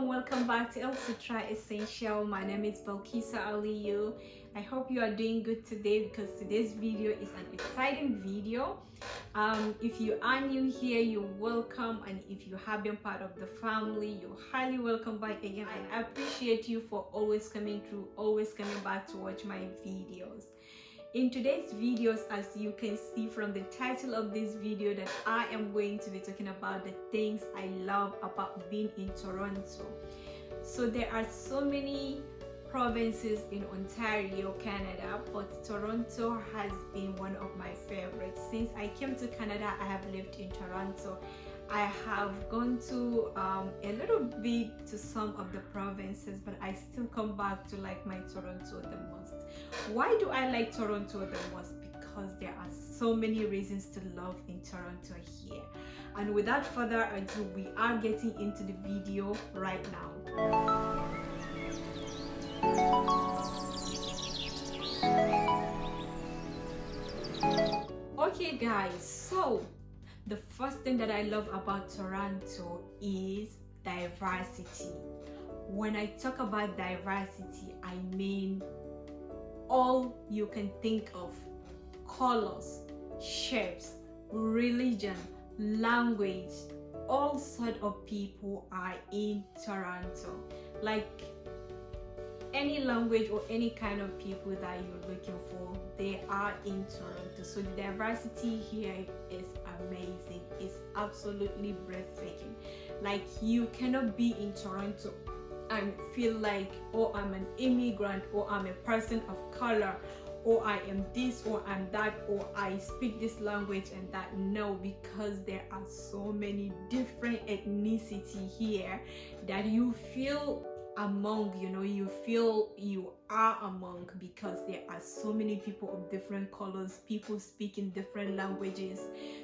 welcome back to El Sutra Essential. My name is Balkisa Aliyu. I hope you are doing good today because today's video is an exciting video. If you are new here, you're welcome, and if you have been part of the family, you're highly welcome back again. And I appreciate you for always coming through, always coming back to watch my videos. In today's videos, as you can see from the title of this video, that I am going to be talking about the things I love about being in Toronto. So there are so many provinces in Ontario, Canada, but Toronto has been one of my favorites. Since I came to Canada, I have lived in Toronto. I have gone to a little bit to some of the provinces, but I still come back to like my Toronto the most. Why do I like Toronto the most? Because there are so many reasons to love in Toronto here. And without further ado, we are getting into the video right now. Okay guys, so the first thing that I love about Toronto is diversity. When I talk about diversity, I mean all you can think of: colors, shapes, religion, language. All sorts of people are in Toronto. Like any language or any kind of people that you're looking for, they are in Toronto. So the diversity here is amazing. It's absolutely breathtaking. Like, you cannot be in Toronto and feel like, oh, I'm an immigrant, or I'm a person of color, or I am this, or I'm that, or I speak this language and that. No, because there are so many different ethnicity here that you feel among, you feel you are among, because there are so many people of different colors, people speaking different languages.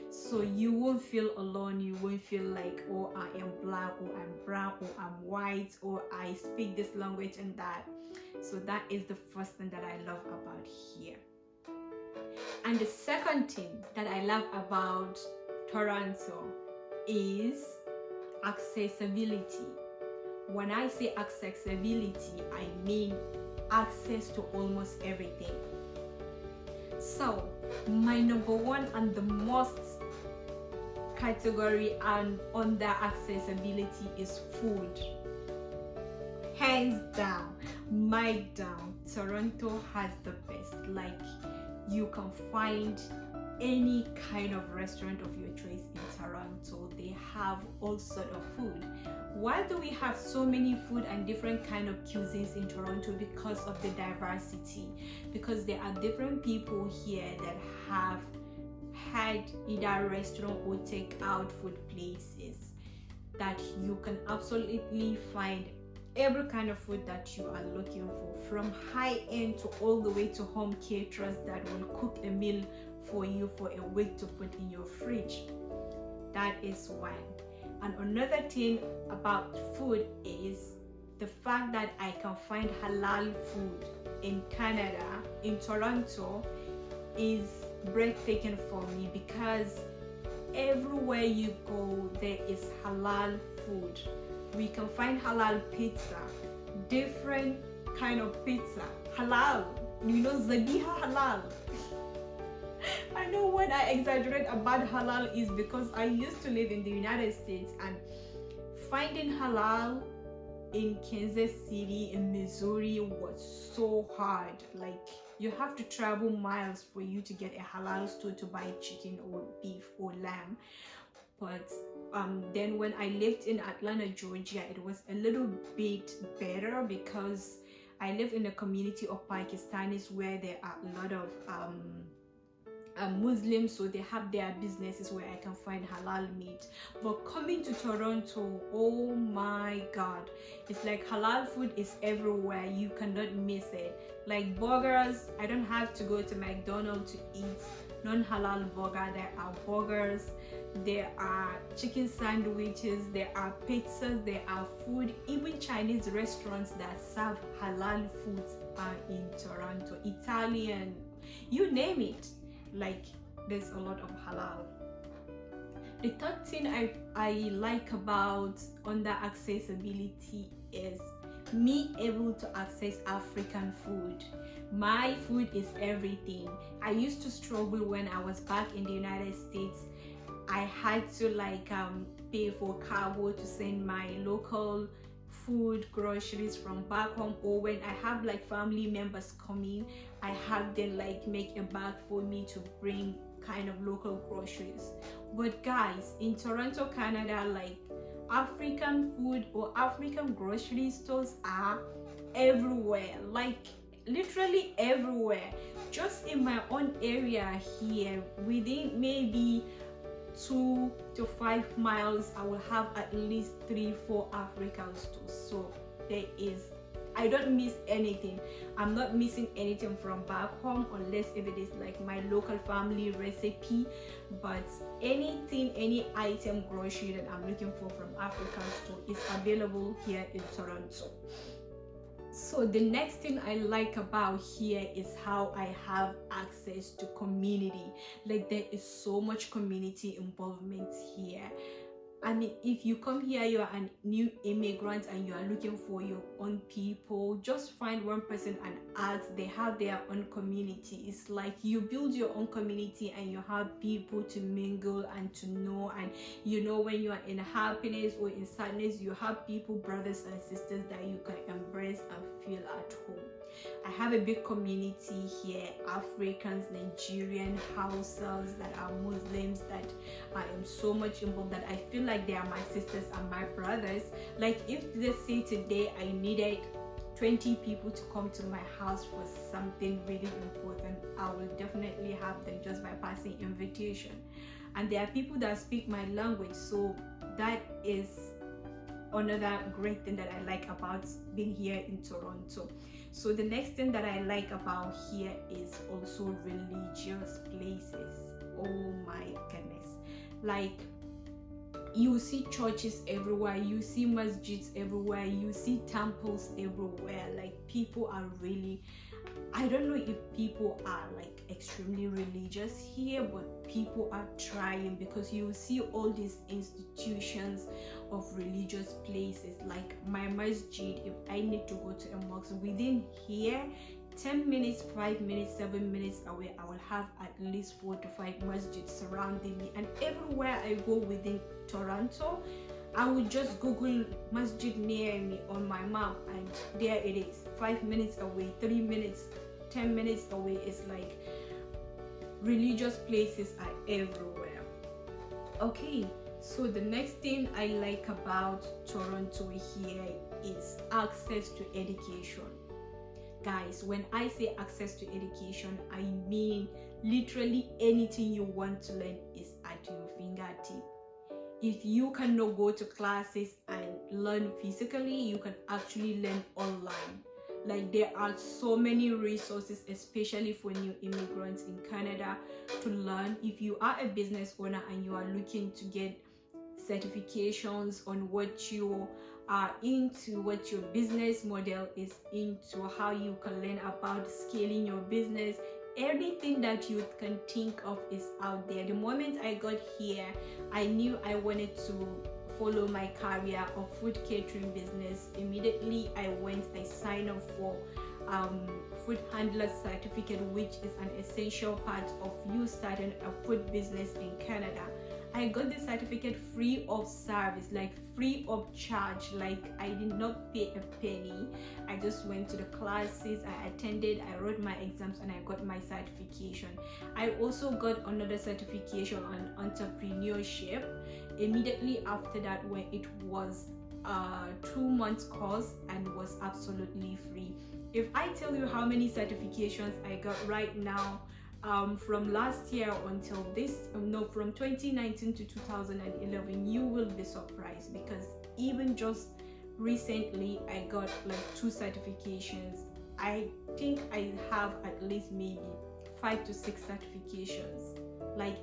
So you won't feel alone. You won't feel like, oh, I am black, or I'm brown, or I'm white, or I speak this language and that. So that is the first thing that I love about here. And the second thing that I love about Toronto is accessibility. When I say accessibility, I mean access to almost everything. So my number one and the most category and under accessibility is food. Hands down, mic down, Toronto has the best. Like, you can find any kind of restaurant of your choice in Toronto. They have all sort of food. Why do we have so many food and different kind of cuisines in Toronto? Because of the diversity. Because there are different people here that have had either restaurant or take out food places that you can absolutely find every kind of food that you are looking for, from high end to all the way to home caterers that will cook a meal for you for a week to put in your fridge. That is one. And another thing about food is the fact that I can find halal food in Canada, in Toronto, is breathtaking for me, because everywhere you go there is halal food. We can find halal pizza, different kind of pizza, halal, zabiha halal. I know when I exaggerate about halal is because I used to live in the United States, and finding halal in Kansas City, in Missouri, was so hard. Like, you have to travel miles for you to get a halal store to buy chicken or beef or lamb. But then when I lived in Atlanta, Georgia, it was a little bit better, because I live in a community of Pakistanis where there are a lot of Muslims, so they have their businesses where I can find halal meat. But coming to Toronto, oh my god, it's like halal food is everywhere. You cannot miss it. Like burgers, I don't have to go to McDonald's to eat non-halal burger. There are burgers, there are chicken sandwiches, there are pizzas, there are food. Even Chinese restaurants that serve halal foods are in Toronto. Italian, you name it. Like, there's a lot of halal. The third thing I like about under accessibility is me able to access African food. My food is everything. I used to struggle when I was back in the United States. I had to pay for cargo to send my local food groceries from back home, or when I have family members coming, I have them make a bag for me to bring kind of local groceries. But guys, in Toronto, Canada, African food or African grocery stores are everywhere, literally everywhere. Just in my own area here, within maybe 2 to 5 miles, I will have at least 3-4 African stores. So I don't miss anything. I'm not missing anything from back home, unless if it is my local family recipe. But any item grocery that I'm looking for from African store is available here in Toronto. So the next thing I like about here is how I have access to community. There is so much community involvement here. I mean, if you come here, you are a new immigrant and you are looking for your own people, just find one person and ask. They have their own community. It's you build your own community and you have people to mingle and to know. And when you are in happiness or in sadness, you have people, brothers and sisters, that you can embrace and feel at home. I have a big community here, Africans, Nigerian, Hausas that are Muslims, that I am so much involved that I feel like they are my sisters and my brothers. If let's say today I needed 20 people to come to my house for something really important, I will definitely have them just by passing invitation. And there are people that speak my language, so that is another great thing that I like about being here in Toronto. So the next thing that I like about here is also religious places. Oh my goodness. You see churches everywhere, you see masjids everywhere, you see temples everywhere. People are really, I don't know if people are extremely religious here, but people are trying, because you see all these institutions of religious places. My masjid, if I need to go to a mosque within here, 10 minutes, 5 minutes, 7 minutes away, I will have at least 4 to 5 masjids surrounding me. And everywhere I go within Toronto, I will just Google masjid near me on my map, and there it is, 5 minutes away, 3 minutes, 10 minutes away. It's religious places are everywhere. Okay, so the next thing I like about Toronto here is access to education. Guys, when I say access to education, I mean literally anything you want to learn is at your fingertip. If you cannot go to classes and learn physically, you can actually learn online. There are so many resources, especially for new immigrants in Canada, to learn. If you are a business owner and you are looking to get certifications on what you are into, what your business model is into, how you can learn about scaling your business, everything that you can think of is out there. The moment I got here, I knew I wanted to follow my career of food catering business. Immediately I signed up for food handler certificate, which is an essential part of you starting a food business in Canada. I got the certificate free of service, free of charge. I did not pay a penny. I just went to the classes, I attended, I wrote my exams, and I got my certification. I also got another certification on entrepreneurship immediately after that, when it was a 2-month course and was absolutely free. If I tell you how many certifications I got right now, from last year until from 2019 to 2011, you will be surprised, because even just recently I got 2 certifications. I think I have at least maybe 5 to 6 certifications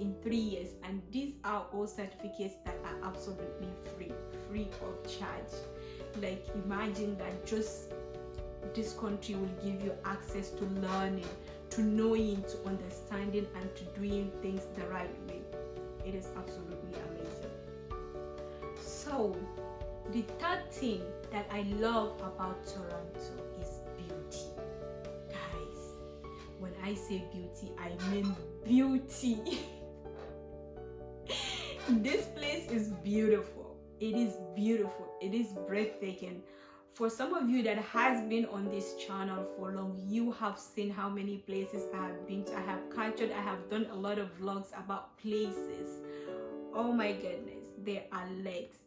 in 3 years, and these are all certificates that are absolutely free of charge. Imagine that just this country will give you access to learning, to knowing, to understanding, and to doing things the right way. It is absolutely amazing. So the third thing that I love about Toronto is beauty. Guys, when I say beauty, I mean beauty. This place is beautiful. It is beautiful. It is breathtaking. For some of you that has been on this channel for long, you have seen how many places I have been to. I have captured, I have done a lot of vlogs about places. Oh my goodness, there are lakes,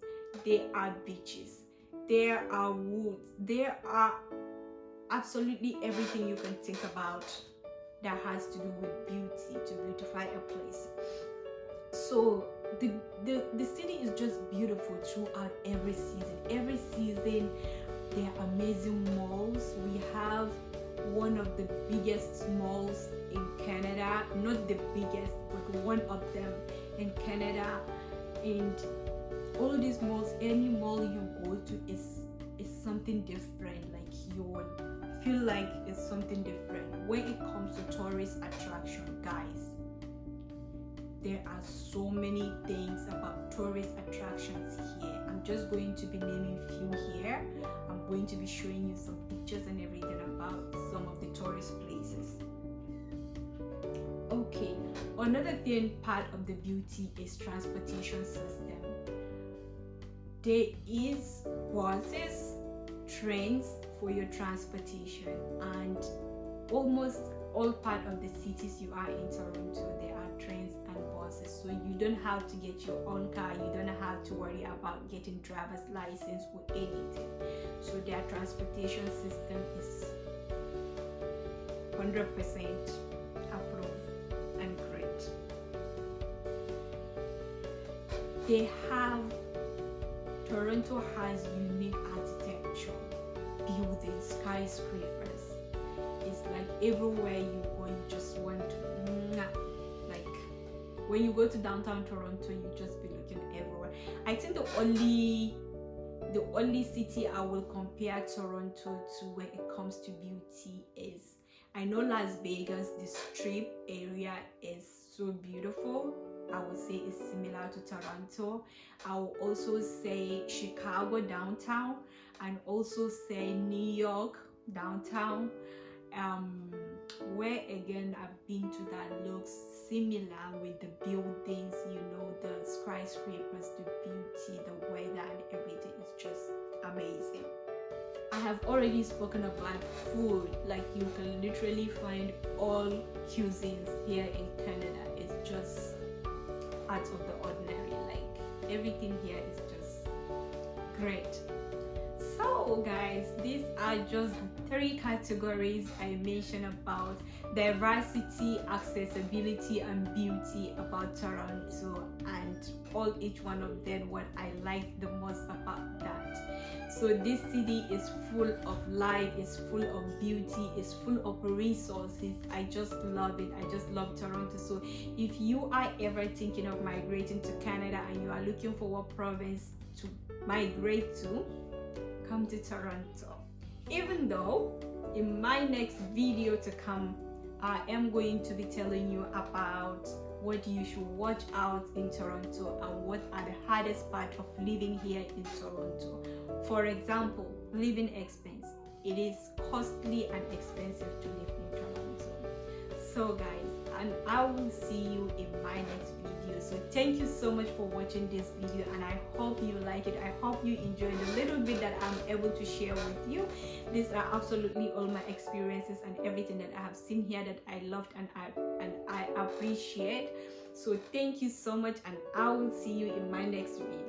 there are beaches, there are woods, there are absolutely everything you can think about that has to do with beauty, to beautify a place. So the city is just beautiful throughout every season. Every season there are amazing malls. We have one of the biggest malls in Canada, not the biggest, but one of them in Canada. And all these malls, any mall you go to is something different. Like you will feel like it's something different. When it comes to tourist attraction, guys, there are so many things about tourist attractions here. I'm just going to be naming a few here. I'm going to be showing you some pictures and everything about some of the tourist places. Okay, another thing, part of the beauty is transportation system. There is buses, trains for your transportation, and almost all part of the cities you are in Toronto, there are trains and buses. So you don't have to get your own car, you don't have to worry about getting driver's license or anything. So their transportation system is 100% approved and great. Toronto has unique architecture, buildings, skyscrapers. It's like everywhere you go, you just want to, like when you go to downtown Toronto, you just be looking everywhere. I think the only city I will compare Toronto to when it comes to beauty is, I know Las Vegas, the Strip area is so beautiful. I would say it's similar to Toronto. I will also say Chicago downtown, and also say New York downtown. Where again I've been to that looks similar with the buildings, you know, the skyscrapers, the beauty, the weather and everything is just amazing. I have already spoken about food. Like you can literally find all cuisines here in Canada. It's just out of the ordinary. Like everything here is just great. So guys, these are just 3 categories I mentioned about diversity, accessibility and beauty about Toronto, and each one of them what I like the most about that. So this city is full of life, is full of beauty, is full of resources. I just love it. I just love Toronto. So if you are ever thinking of migrating to Canada and you are looking for what province to migrate to, come to Toronto. Even though in my next video to come, I am going to be telling you about what you should watch out in Toronto and what are the hardest part of living here in Toronto. For example, living expense. It is costly and expensive to live in Toronto. So guys, and I will see you in my next video. So thank you so much for watching this video, and I hope you like it. I hope you enjoyed the little bit that I'm able to share with you. These are absolutely all my experiences and everything that I have seen here that I loved and I appreciate. So thank you so much, and I will see you in my next video.